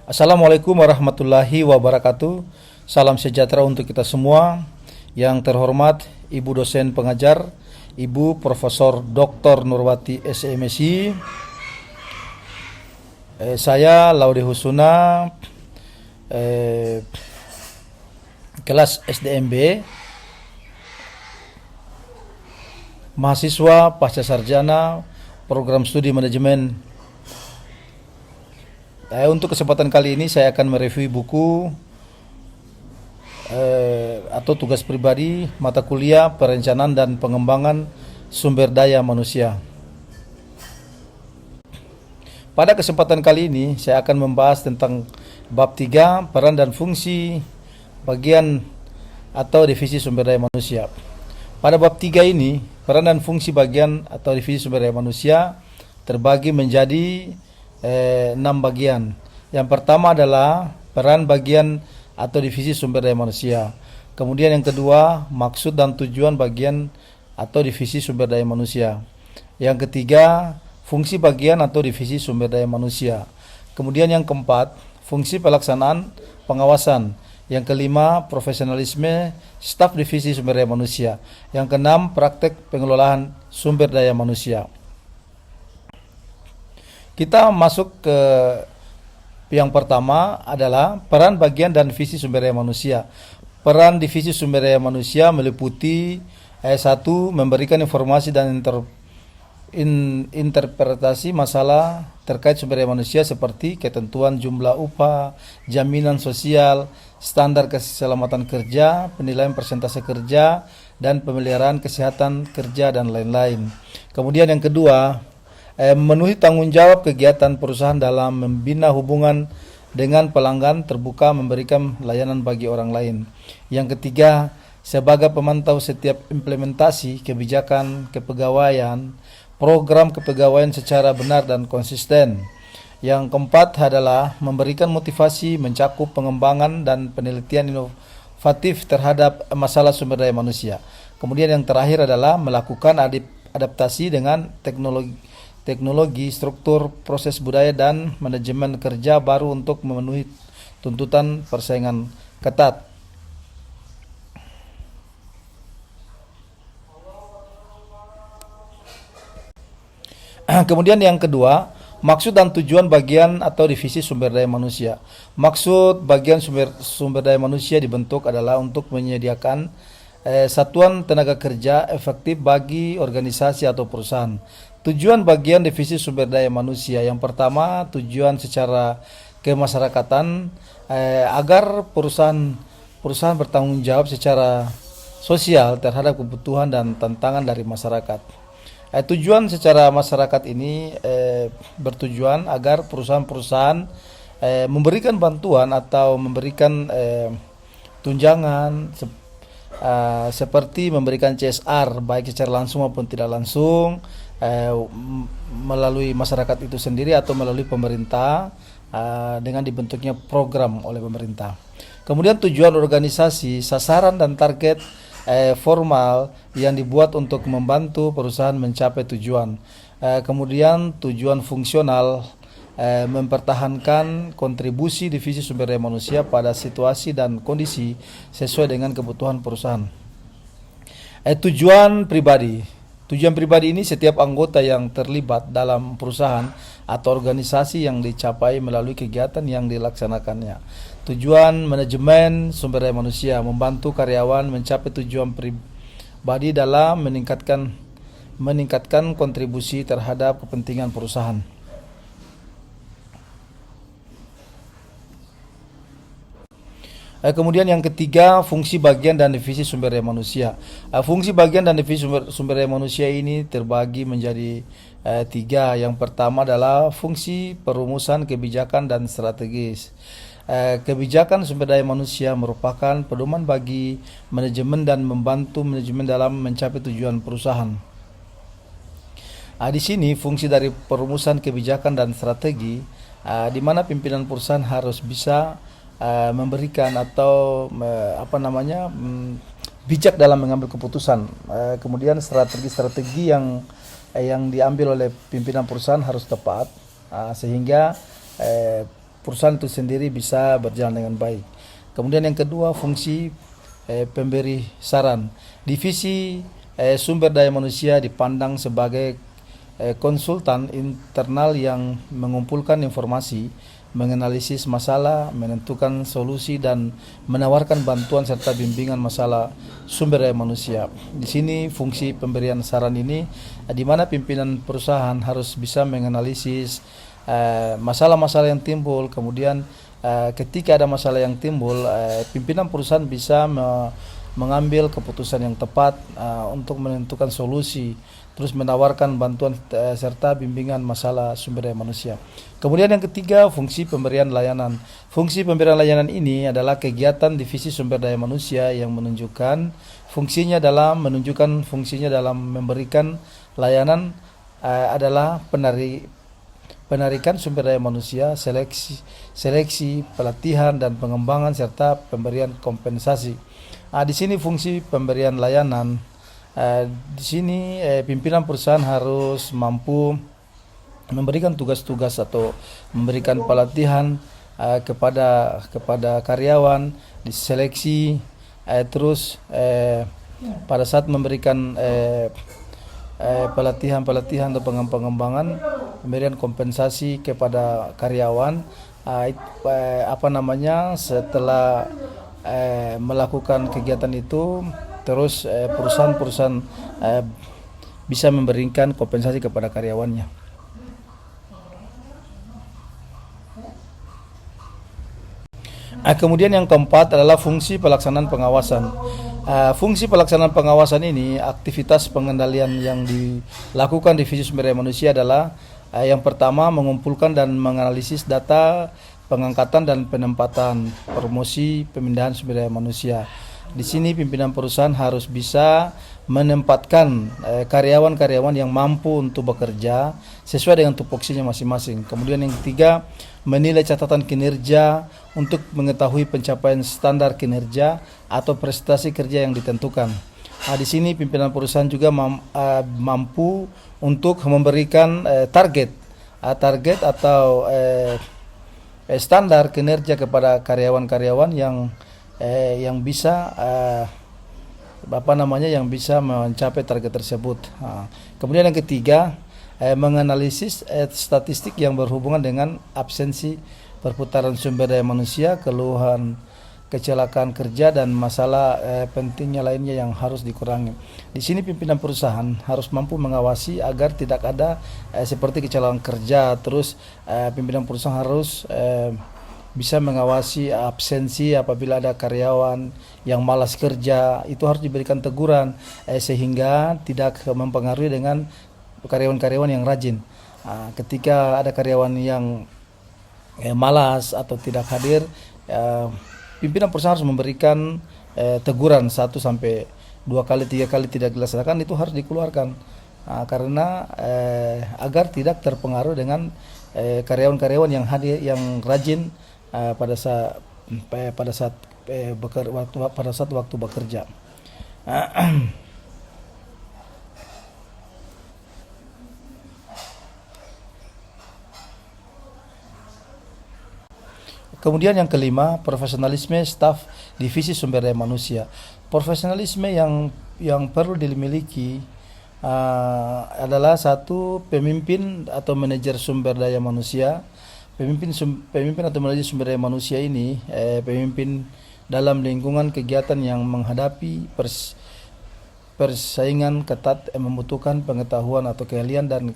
Assalamualaikum warahmatullahi wabarakatuh. Salam sejahtera untuk kita semua. Yang terhormat Ibu dosen pengajar, Ibu Profesor Dr. Nurwati SMSI. Saya Laude Husuna, kelas SDMB, mahasiswa pasca sarjana program studi manajemen. Untuk kesempatan kali ini saya akan mereview buku atau tugas pribadi mata kuliah perencanaan dan pengembangan sumber daya manusia. Pada kesempatan kali ini saya akan membahas tentang bab 3, peran dan fungsi bagian atau divisi sumber daya manusia. Pada bab 3 ini, peran dan fungsi bagian atau divisi sumber daya manusia terbagi menjadi 6 bagian. Yang pertama adalah peran bagian atau divisi sumber daya manusia. Kemudian yang kedua, maksud dan tujuan bagian atau divisi sumber daya manusia. Yang ketiga, fungsi bagian atau divisi sumber daya manusia. Kemudian yang keempat, fungsi pelaksanaan pengawasan. Yang kelima, profesionalisme staf divisi sumber daya manusia. Yang keenam, praktek pengelolaan sumber daya manusia. Kita masuk ke yang pertama adalah peran bagian dan divisi sumber daya manusia. Peran divisi sumber daya manusia meliputi 1. Memberikan informasi dan interpretasi masalah terkait sumber daya manusia seperti ketentuan jumlah upah, jaminan sosial, standar keselamatan kerja, penilaian persentase kerja, dan pemeliharaan kesehatan kerja dan lain-lain. Kemudian yang kedua, memenuhi tanggung jawab kegiatan perusahaan dalam membina hubungan dengan pelanggan, terbuka memberikan layanan bagi orang lain. Yang ketiga, sebagai pemantau setiap implementasi kebijakan kepegawaian, program kepegawaian secara benar dan konsisten. Yang keempat adalah memberikan motivasi mencakup pengembangan dan penelitian inovatif terhadap masalah sumber daya manusia. Kemudian yang terakhir adalah melakukan adaptasi dengan teknologi, struktur, proses budaya, dan manajemen kerja baru untuk memenuhi tuntutan persaingan ketat. Kemudian yang kedua, maksud dan tujuan bagian atau divisi sumber daya manusia. Maksud bagian sumber daya manusia dibentuk adalah untuk menyediakan satuan tenaga kerja efektif bagi organisasi atau perusahaan. Tujuan bagian divisi sumber daya manusia. Yang pertama, tujuan secara kemasyarakatan agar perusahaan bertanggung jawab secara sosial terhadap kebutuhan dan tantangan dari masyarakat. Tujuan secara masyarakat ini bertujuan agar perusahaan-perusahaan memberikan bantuan atau memberikan tunjangan seperti memberikan CSR baik secara langsung maupun tidak langsung, melalui masyarakat itu sendiri atau melalui pemerintah dengan dibentuknya program oleh pemerintah. Kemudian tujuan organisasi, sasaran dan target formal yang dibuat untuk membantu perusahaan mencapai tujuan. Kemudian tujuan fungsional, mempertahankan kontribusi divisi sumber daya manusia pada situasi dan kondisi sesuai dengan kebutuhan perusahaan. Tujuan pribadi. Tujuan pribadi ini setiap anggota yang terlibat dalam perusahaan atau organisasi yang dicapai melalui kegiatan yang dilaksanakannya. Tujuan manajemen sumber daya manusia, membantu karyawan mencapai tujuan pribadi dalam meningkatkan kontribusi terhadap kepentingan perusahaan. Kemudian yang ketiga, fungsi bagian dan divisi sumber daya manusia. Fungsi bagian dan divisi sumber daya manusia ini terbagi menjadi 3. Yang pertama adalah fungsi perumusan kebijakan dan strategis. Kebijakan sumber daya manusia merupakan pedoman bagi manajemen dan membantu manajemen dalam mencapai tujuan perusahaan. Di sini fungsi dari perumusan kebijakan dan strategi, di mana pimpinan perusahaan harus bisa memberikan atau bijak dalam mengambil keputusan. Kemudian strategi-strategi yang diambil oleh pimpinan perusahaan harus tepat, sehingga perusahaan itu sendiri bisa berjalan dengan baik. Kemudian yang kedua, fungsi pemberi saran. Divisi sumber daya manusia dipandang sebagai konsultan internal yang mengumpulkan informasi, menganalisis masalah, menentukan solusi, dan menawarkan bantuan serta bimbingan masalah sumber daya manusia. Di sini fungsi pemberian saran ini di mana pimpinan perusahaan harus bisa menganalisis masalah-masalah yang timbul. Kemudian ketika ada masalah yang timbul, pimpinan perusahaan bisa mengambil keputusan yang tepat untuk menentukan solusi, terus menawarkan bantuan serta bimbingan masalah sumber daya manusia. Kemudian yang ketiga, fungsi pemberian layanan. Fungsi pemberian layanan ini adalah kegiatan divisi sumber daya manusia yang menunjukkan fungsinya dalam memberikan layanan adalah penarikan sumber daya manusia, seleksi, pelatihan dan pengembangan serta pemberian kompensasi. Di sini fungsi pemberian layanan. Di sini pimpinan perusahaan harus mampu memberikan tugas-tugas atau memberikan pelatihan kepada karyawan, diseleksi, terus pada saat memberikan pelatihan atau pengembangan, pemberian kompensasi kepada karyawan. Setelah melakukan kegiatan itu, terus perusahaan bisa memberikan kompensasi kepada karyawannya. Kemudian yang keempat adalah fungsi pelaksanaan pengawasan. Fungsi pelaksanaan pengawasan ini, aktivitas pengendalian yang dilakukan divisi sumber daya manusia adalah yang pertama, mengumpulkan dan menganalisis data pengangkatan dan penempatan, promosi, pemindahan sumber daya manusia. Di sini pimpinan perusahaan harus bisa menempatkan karyawan-karyawan yang mampu untuk bekerja sesuai dengan tupoksinya masing-masing. Kemudian yang ketiga, menilai catatan kinerja untuk mengetahui pencapaian standar kinerja atau prestasi kerja yang ditentukan. Di sini pimpinan perusahaan juga mampu untuk memberikan target atau standar kinerja kepada karyawan-karyawan yang bisa yang bisa mencapai target tersebut. Kemudian yang ketiga, menganalisis statistik yang berhubungan dengan absensi perputaran sumber daya manusia, keluhan kecelakaan kerja dan masalah pentingnya lainnya yang harus dikurangi. Di sini pimpinan perusahaan harus mampu mengawasi agar tidak ada seperti kecelakaan kerja. Terus pimpinan perusahaan harus bisa mengawasi absensi apabila ada karyawan yang malas kerja, itu harus diberikan teguran sehingga tidak mempengaruhi dengan karyawan-karyawan yang rajin. Ketika ada karyawan yang malas atau tidak hadir, pimpinan perusahaan harus memberikan teguran 1 sampai 2 kali, 3 kali tidak dilaksanakan, itu harus dikeluarkan karena agar tidak terpengaruh dengan karyawan-karyawan yang hadir, yang rajin pada saat waktu bekerja. Kemudian yang kelima, profesionalisme staf divisi sumber daya manusia. Profesionalisme yang perlu dimiliki adalah satu, pemimpin atau manajer sumber daya manusia. Pemimpin atau manajer sumber daya manusia ini pemimpin dalam lingkungan kegiatan yang menghadapi persaingan ketat, membutuhkan pengetahuan atau keahlian dan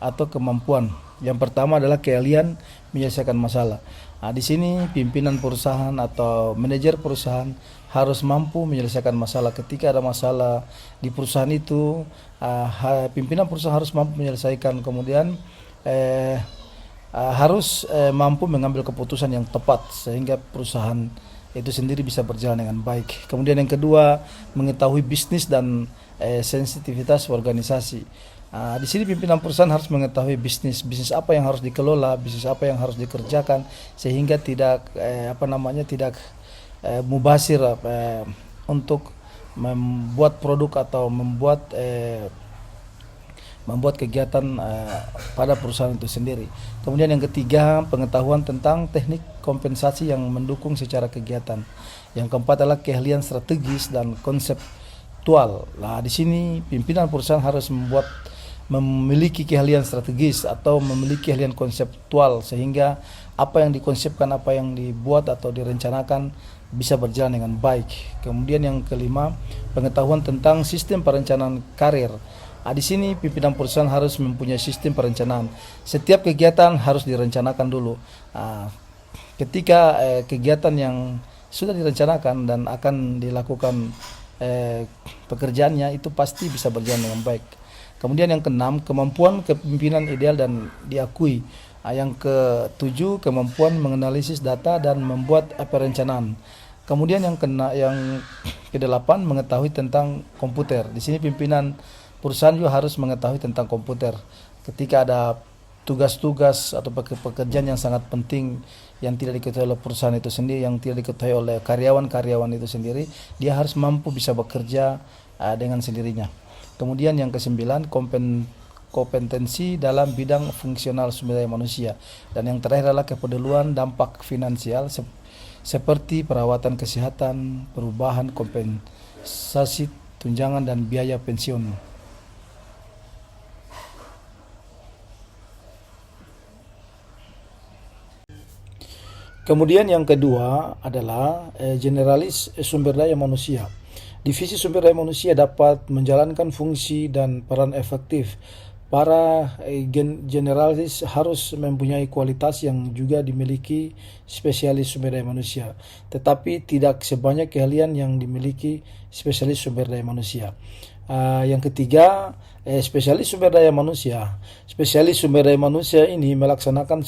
atau kemampuan. Yang pertama adalah keahlian menyelesaikan masalah. Di sini pimpinan perusahaan atau manajer perusahaan harus mampu menyelesaikan masalah. Ketika ada masalah di perusahaan itu, pimpinan perusahaan harus mampu menyelesaikan. Kemudian harus mampu mengambil keputusan yang tepat sehingga perusahaan itu sendiri bisa berjalan dengan baik. Kemudian yang kedua, mengetahui bisnis dan sensitivitas organisasi. Di sini pimpinan perusahaan harus mengetahui bisnis apa yang harus dikelola, bisnis apa yang harus dikerjakan sehingga tidak mubazir untuk membuat produk atau membuat membuat kegiatan pada perusahaan itu sendiri. Kemudian yang ketiga, pengetahuan tentang teknik kompensasi yang mendukung secara kegiatan. Yang keempat adalah keahlian strategis dan konseptual. Nah, di sini pimpinan perusahaan harus memiliki keahlian strategis atau memiliki keahlian konseptual sehingga apa yang dikonsepkan, apa yang dibuat atau direncanakan bisa berjalan dengan baik. Kemudian yang kelima, pengetahuan tentang sistem perencanaan karir. Di sini pimpinan perusahaan harus mempunyai sistem perencanaan. Setiap kegiatan harus direncanakan dulu. Ketika kegiatan yang sudah direncanakan dan akan dilakukan pekerjaannya itu pasti bisa berjalan dengan baik. Kemudian yang keenam, kemampuan kepemimpinan ideal dan diakui. Yang ketujuh, kemampuan menganalisis data dan membuat perencanaan. Kemudian yang kedelapan, mengetahui tentang komputer. Di sini pimpinan perusahaan juga harus mengetahui tentang komputer. Ketika ada tugas-tugas atau pekerjaan yang sangat penting yang tidak diketahui oleh perusahaan itu sendiri, yang tidak diketahui oleh karyawan-karyawan itu sendiri, dia harus mampu bisa bekerja dengan sendirinya. Kemudian yang kesembilan, kompetensi dalam bidang fungsional sumber daya manusia. Dan yang terakhir adalah kepedulian dampak finansial seperti perawatan kesehatan, perubahan kompensasi tunjangan dan biaya pensiun. Kemudian yang kedua adalah generalis sumber daya manusia. Divisi sumber daya manusia dapat menjalankan fungsi dan peran efektif. Para generalis harus mempunyai kualitas yang juga dimiliki spesialis sumber daya manusia, tetapi tidak sebanyak keahlian yang dimiliki spesialis sumber daya manusia. Yang ketiga, spesialis sumber daya manusia. Spesialis sumber daya manusia ini melaksanakan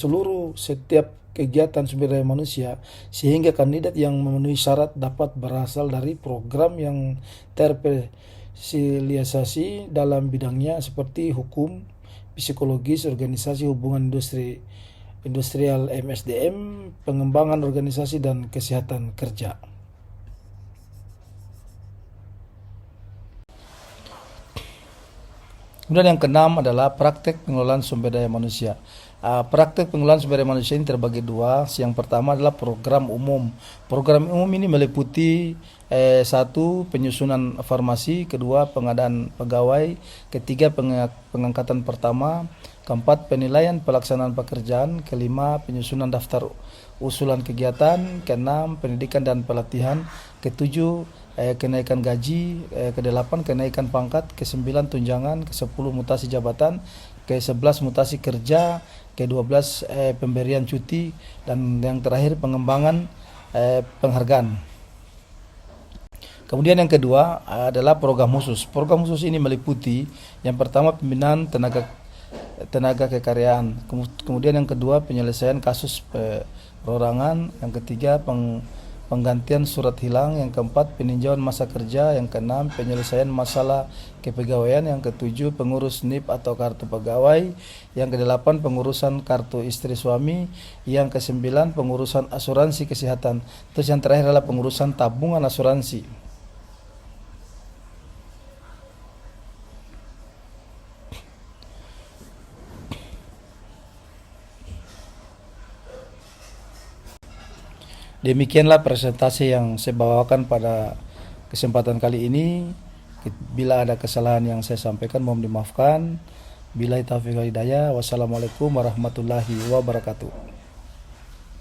setiap kegiatan sumber daya manusia sehingga kandidat yang memenuhi syarat dapat berasal dari program yang terspesialisasi dalam bidangnya seperti hukum, psikologis, organisasi hubungan industrial MSDM, pengembangan organisasi dan kesehatan kerja. Kemudian yang keenam adalah praktek pengelolaan sumber daya manusia. Praktek pengelolaan sumber daya manusia ini terbagi dua. Yang pertama adalah program umum. Program umum ini meliputi satu, penyusunan farmasi, kedua, pengadaan pegawai, ketiga, pengangkatan pertama, keempat, penilaian pelaksanaan pekerjaan, kelima, penyusunan daftar usulan kegiatan, keenam, pendidikan dan pelatihan, ketujuh, kenaikan gaji, ke-8 kenaikan pangkat, ke-9 tunjangan, ke-10 mutasi jabatan, ke-11 mutasi kerja, ke-12 pemberian cuti, dan yang terakhir pengembangan penghargaan. Kemudian yang kedua adalah program khusus. Program khusus ini meliputi yang pertama pembinaan tenaga kekaryaan, kemudian yang kedua penyelesaian kasus perorangan, yang ketiga penggantian surat hilang, yang keempat peninjauan masa kerja, yang keenam penyelesaian masalah kepegawaian, yang ketujuh pengurus NIP atau kartu pegawai, yang kedelapan pengurusan kartu istri suami, yang kesembilan pengurusan asuransi kesehatan, terus yang terakhir adalah pengurusan tabungan asuransi. Demikianlah presentasi yang saya bawakan pada kesempatan kali ini. Bila ada kesalahan yang saya sampaikan mohon dimaafkan. Billahi taufiq wal hidayah. Wassalamualaikum warahmatullahi wabarakatuh.